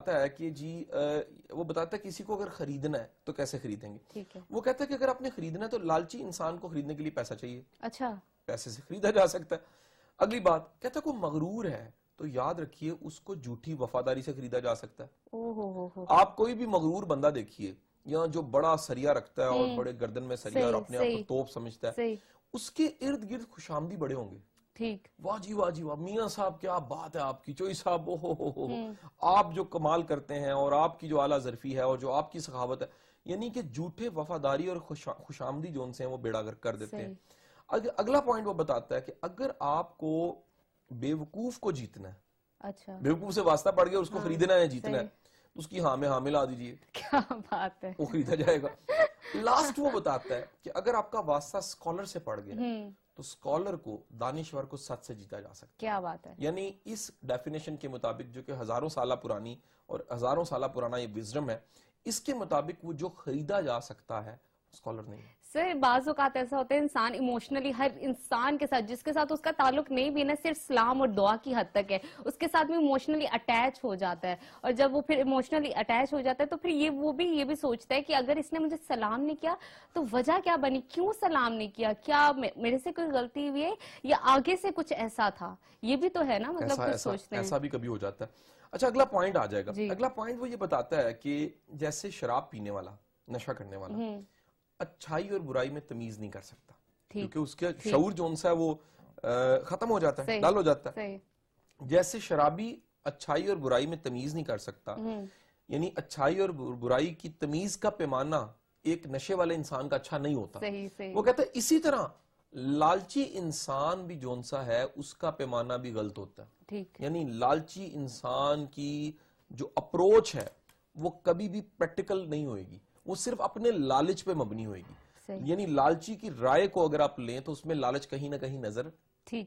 ہے کہ جی وہ بتاتا ہے کسی کو اگر خریدنا ہے تو کیسے خریدیں گے. ٹھیک ہے. وہ کہتا ہے کہ اگر آپ نے خریدنا ہے تو لالچی انسان کو خریدنے کے لیے پیسہ چاہیے. اچھا. پیسے سے خریدا جا سکتا ہے. اگلی بات کہتا ہے کوئی مغرور ہے تو یاد رکھیے اس کو جھوٹی وفاداری سے خریدا جا سکتا ہے. آپ کوئی بھی مغرور بندہ دیکھیے یا جو بڑا سریا رکھتا ہے اور بڑے گردن میں سریا اور اپنے آپ کو توپ سمجھتا ہے, اس کے ارد گرد خوشامدی بڑے ہوں گے. ٹھیک. واہ جی واہ جی واہ, میاں صاحب کیا بات ہے آپ کی, چوئی صاحب ہو آپ جو کمال کرتے ہیں اور آپ کی جو اعلیٰ ظرفی ہے اور جو آپ کی سخاوت ہے, یعنی کہ جھوٹے وفاداری اور خوشامدی جو ان سے ہیں وہ بیڑا گرک کر دیتے ہیں. اگلا پوائنٹ وہ بتاتا ہے کہ اگر آپ کو بیوقوف کو جیتنا ہے, اچھا بیوقوف سے واسطہ پڑ گیا, اس کو خریدنا ہے, جیتنا ہے, اس کی ہاں میں ہاں ملا دیجئے, کیا بات ہے, وہ خریدا جائے گا. لاسٹ وہ بتاتا ہے کہ اگر آپ کا واسطہ اسکالر سے پڑ گیا تو اسکالر کو, دانشور کو سچ سے جیتا جا سکتا ہے. کیا بات ہے. یعنی اس ڈیفینیشن کے مطابق جو کہ ہزاروں سالہ پرانی اور ہزاروں سالہ پرانا یہ وزڈم ہے, اس کے مطابق وہ جو خریدا جا سکتا ہے اسکالر نہیں ہے. سر بعض اوقات ایسا ہوتا ہے انسان ایموشنلی ہر انسان کے ساتھ, جس کے ساتھ اس کا تعلق نہیں بھی نا صرف سلام اور دعا کی حد تک ہے, اس کے ساتھ بھی ایموشنلی اٹیچ ہو جاتا ہے. اور جب وہ پھر ایموشنلی اٹیچ ہو جاتا ہے تو پھر وہ بھی سوچتا ہے کہ اگر اس نے مجھے سلام نہیں کیا تو وجہ کیا بنی, کیوں سلام نہیں کیا, کیا میرے سے کوئی غلطی ہوئی ہے یا آگے سے کچھ ایسا تھا. یہ بھی تو ہے نا, مطلب کچھ سوچتے ہیں. ایسا بھی کبھی ہو جاتا ہے. اچھا اگلا پوائنٹ آ جائے گا. اگلا پوائنٹ وہ یہ بتاتا ہے کہ جیسے شراب پینے والا, نشہ کرنے والا اچھائی اور برائی میں تمیز نہیں کر سکتا, کیونکہ اس کے شعور جو ان سا ہے وہ ختم ہو جاتا ہے, ڈل ہو جاتا ہے. جیسے شرابی اچھائی اور برائی میں تمیز نہیں کر سکتا, یعنی اچھائی اور برائی کی تمیز کا پیمانہ ایک نشے والے انسان کا اچھا نہیں ہوتا. وہ کہتا ہے اسی طرح لالچی انسان بھی جون سا ہے اس کا پیمانہ بھی غلط ہوتا ہے. یعنی لالچی انسان کی جو اپروچ ہے وہ کبھی بھی پریکٹیکل نہیں ہوئے گی, وہ صرف اپنے لالچ پہ مبنی ہوئے گی. یعنی لالچی کی رائے کو اگر آپ لیں تو اس میں لالچ کہیں نہ کہیں نظر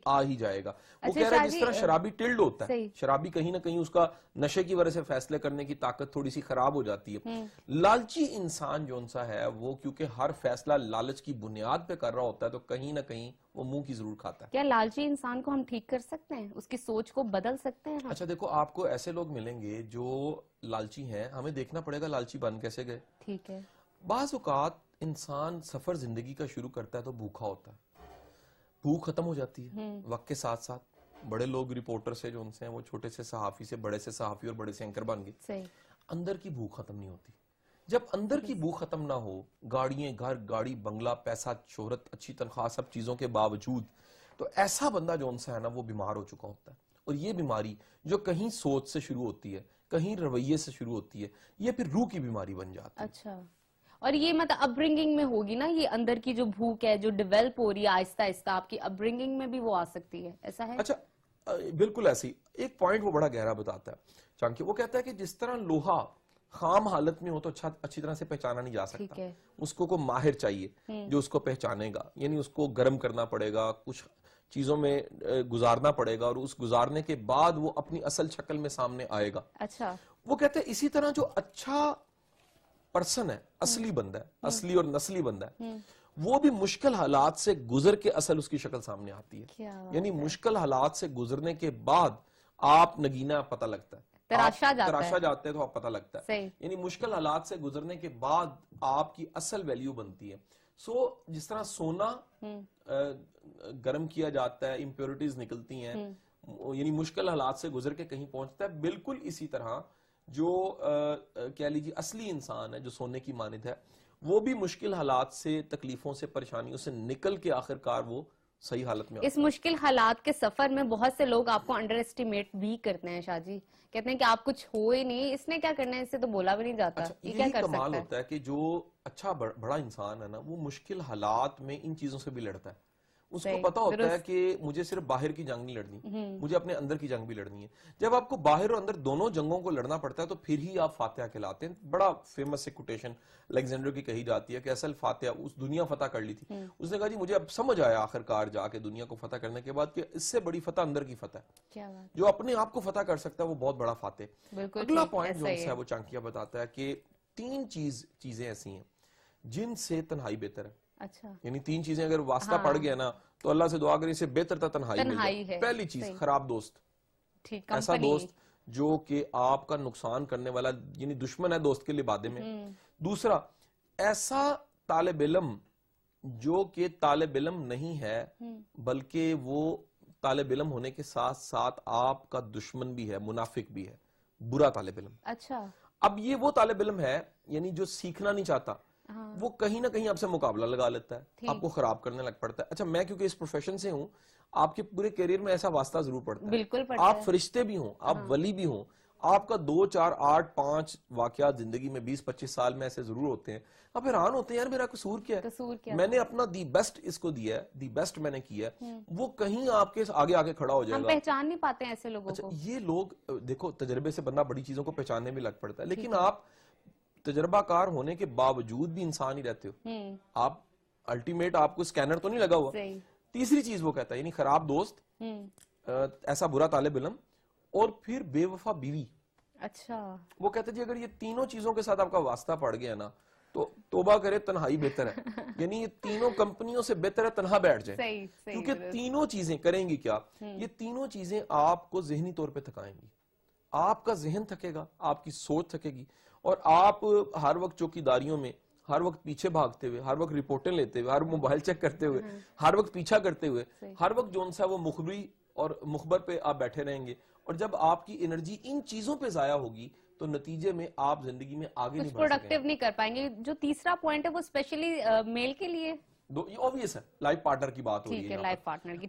آ ہی جائے گا. وہ کہہ رہا ہے جس طرح شرابی ٹلڈ ہوتا ہے, شرابی کہیں نہ کہیں اس کا نشے کی وجہ سے فیصلے کرنے کی طاقت تھوڑی سی خراب ہو جاتی ہے. لالچی انسان جو انسا ہے وہ کیونکہ ہر فیصلہ لالچ کی بنیاد پہ کر رہا ہوتا ہے تو کہیں نہ کہیں وہ منہ کی ضرور کھاتا ہے. کیا لالچی انسان کو ہم ٹھیک کر سکتے ہیں, اس کی سوچ کو بدل سکتے ہیں؟ اچھا دیکھو, آپ کو ایسے لوگ ملیں گے جو لالچی ہیں, ہمیں دیکھنا پڑے گا لالچی بن کیسے گئے. ٹھیک ہے. بعض اوقات انسان سفر زندگی کا شروع کرتا ہے تو بھوکا ہوتا ہے, بھوک ختم ہو جاتی ہے وقت کے ساتھ ساتھ. بڑے لوگ رپورٹر سے جو ان سے ہیں وہ چھوٹے سے صحافی سے بڑے سے صحافی اور بڑے سے اینکر بن گئے. اندر کی بھوک ختم نہیں ہوتی. جب اندر کی بھوک ختم نہ ہو, گاڑیاں, گھر, گاڑی, بنگلہ, پیسہ, شہرت, اچھی تنخواہ, سب چیزوں کے باوجود تو ایسا بندہ جو ان سے ہے نا وہ بیمار ہو چکا ہوتا ہے. اور یہ بیماری جو کہیں سوچ سے شروع ہوتی ہے, کہیں رویے سے شروع ہوتی ہے, یہ پھر روح کی بیماری بن جاتی ہے. اچھا, اور یہ مطلب اپ برنگنگ میں ہوگی نا, یہ اندر کی جو بھوک ہے جو ڈیولپ ہو رہی ہے آہستہ آہستہ, آپ کی اپ برنگنگ میں بھی وہ آ سکتی ہے, ایسا ہے؟ اچھا بالکل ایسی. ایک پوائنٹ وہ بڑا گہرا بتاتا ہے چانکہ, وہ کہتا ہے کہ جس طرح لوہا خام حالت میں ہو تو اچھی طرح سے پہچانا نہیں جا سکتا, اس کو کوئی ماہر چاہیے جو اس کو پہچانے گا. یعنی اس کو گرم کرنا پڑے گا, کچھ چیزوں میں گزارنا پڑے گا, اور اس گزارنے کے بعد وہ اپنی اصل شکل میں سامنے آئے گا. اچھا. وہ کہتے ہیں اسی طرح جو اچھا پرسن ہے, اصلی بندہ ہے, اصلی اور نسلی بندہ ہے, وہ بھی مشکل حالات سے گزر کے اصل اس کی شکل سامنے آتی ہے. یعنی مشکل حالات سے گزرنے کے بعد آپ نگینہ پتہ لگتا ہے, تراشا جاتے ہیں تو آپ پتہ لگتا ہے. یعنی مشکل حالات سے گزرنے کے بعد آپ کی اصل ویلیو بنتی ہے. جس طرح سونا گرم کیا جاتا ہے, امپیورٹیز نکلتی ہیں, یعنی مشکل حالات سے گزر کے کہیں پہنچتا ہے, بالکل اسی طرح جو کہہ لیجیے اصلی انسان ہے جو سونے کی مانند ہے, وہ بھی مشکل حالات سے, تکلیفوں سے, پریشانیوں سے نکل کے آخرکار وہ صحیح حالت میں آتا ہے. اس مشکل حالات کے سفر میں بہت سے لوگ آپ کو انڈر اسٹیمیٹ بھی کرتے ہیں شاہ جی, کہتے ہیں کہ آپ کچھ ہو ہی نہیں, اس نے کیا کرنا ہے, اس سے تو بولا بھی نہیں جاتا. یہ کیا کر کمال ہوتا ہے کہ جو اچھا بڑا انسان ہے نا وہ مشکل حالات میں ان چیزوں سے بھی لڑتا ہے. اس کو پتا ہوتا ہے کہ مجھے صرف باہر کی جنگ نہیں لڑنی, مجھے اپنے اندر کی جنگ بھی لڑنی ہے. جب آپ کو باہر اور اندر دونوں جنگوں کو لڑنا پڑتا ہے تو پھر ہی آپ فاتحہ کہلاتے ہیں. بڑا فیمس سے کوٹیشن الیگزینڈر کی کہی جاتی ہے کہ اصل فاتحہ اس دنیا فتح کر لی تھی. اس نے کہا جی مجھے اب سمجھ آیا آخرکار جا کے دنیا کو فتح کرنے کے بعد کہ اس سے بڑی فتح اندر کی فتح ہے. جو اپنے آپ کو فتح کر سکتا ہے وہ بہت بڑا فاتح. اگلا پوائنٹ جو ہے وہ چانکیہ بتاتا ہے کہ 3 چیزیں ایسی ہیں جن سے تنہائی بہتر ہے. اچھا. یعنی 3 چیزیں اگر واسطہ پڑ گیا نا تو اللہ سے دعا کریں اسے بہتر تھا تنہائی مل جائے. پہلی چیز خراب دوست, ایسا دوست جو کہ آپ کا نقصان کرنے والا یعنی دشمن ہے دوست کے لبادے میں. دوسرا ایسا طالب علم جو کہ طالب علم نہیں ہے بلکہ وہ طالب علم ہونے کے ساتھ ساتھ آپ کا دشمن بھی ہے, منافق بھی ہے, برا طالب علم. اچھا, اب یہ وہ طالب علم ہے یعنی جو سیکھنا نہیں چاہتا, وہ کہیں نہ کہیں آپ سے مقابلہ لگا لیتا ہے, آپ کو خراب کرنے لگ پڑتا ہے. اچھا میں کیونکہ اس پروفیشن سے ہوں, آپ کے پورے کیریئر میں ایسا واسطہ ضرور پڑتا ہے. بالکل پڑتا ہے. آپ فرشتے بھی ہوں, آپ ولی بھی ہوں, آپ کا 2 4 8 5 واقعات زندگی میں 20 25 سال میں ایسے ضرور ہوتے ہیں. آپ حیران ہوتے ہیں یار میرا قصور کیا ہے, میں نے اپنا دی بیسٹ اس کو دیا ہے, دی بیسٹ میں نے کیا ہے, وہ کہیں آپ کے آگے آگے کھڑا ہو جائے گا. ہم پہچان نہیں پاتے ہیں ایسے لوگوں کو. یہ لوگ دیکھو تجربے سے بندہ بڑی چیزوں کو پہچاننے بھی لگ پڑتا ہے, لیکن آپ تجربہ کار ہونے کے باوجود بھی انسان ہی رہتے ہو. آپ الٹیمیٹ آپ کو سکینر تو نہیں لگا ہوا. تیسری چیز وہ کہتا ہے یعنی خراب دوست, ایسا برا طالب علم, اور پھر بے وفا بیوی. اچھا, وہ کہتے ہیں جی اگر یہ تینوں چیزوں کے ساتھ آپ کا واسطہ پڑ گیا نا تو توبہ کرے, تنہائی بہتر ہے. یعنی یہ تینوں کمپنیوں سے بہتر ہے تنہا بیٹھ جائے, کیونکہ تینوں چیزیں کریں گی کیا, یہ تینوں چیزیں آپ کو ذہنی طور پہ تھکائیں گی. آپ کا ذہن تھکے گا, آپ کی سوچ تھکے گی, اور آپ ہر وقت چوکیداریوں میں, ہر وقت پیچھے بھاگتے ہوئے, ہر وقت رپورٹیں لیتے ہوئے, ہر موبائل چیک کرتے ہوئے, ہر وقت پیچھا کرتے ہوئے, ہر وقت جون سا وہ مخبری اور مخبر پہ آپ بیٹھے رہیں گے. اور جب آپ کی انرجی ان چیزوں پہ ضائع ہوگی تو نتیجے میں آپ زندگی میں آگے نہیں بڑھ سکیں گے, پروڈکٹیو نہیں کر پائیں گے. جو تیسرا پوائنٹ ہے وہ اسپیشلی میل کے لیے یہ obvious ہے, لائف پارٹنر کی بات ہو رہی ہے. لائف پارٹنر کی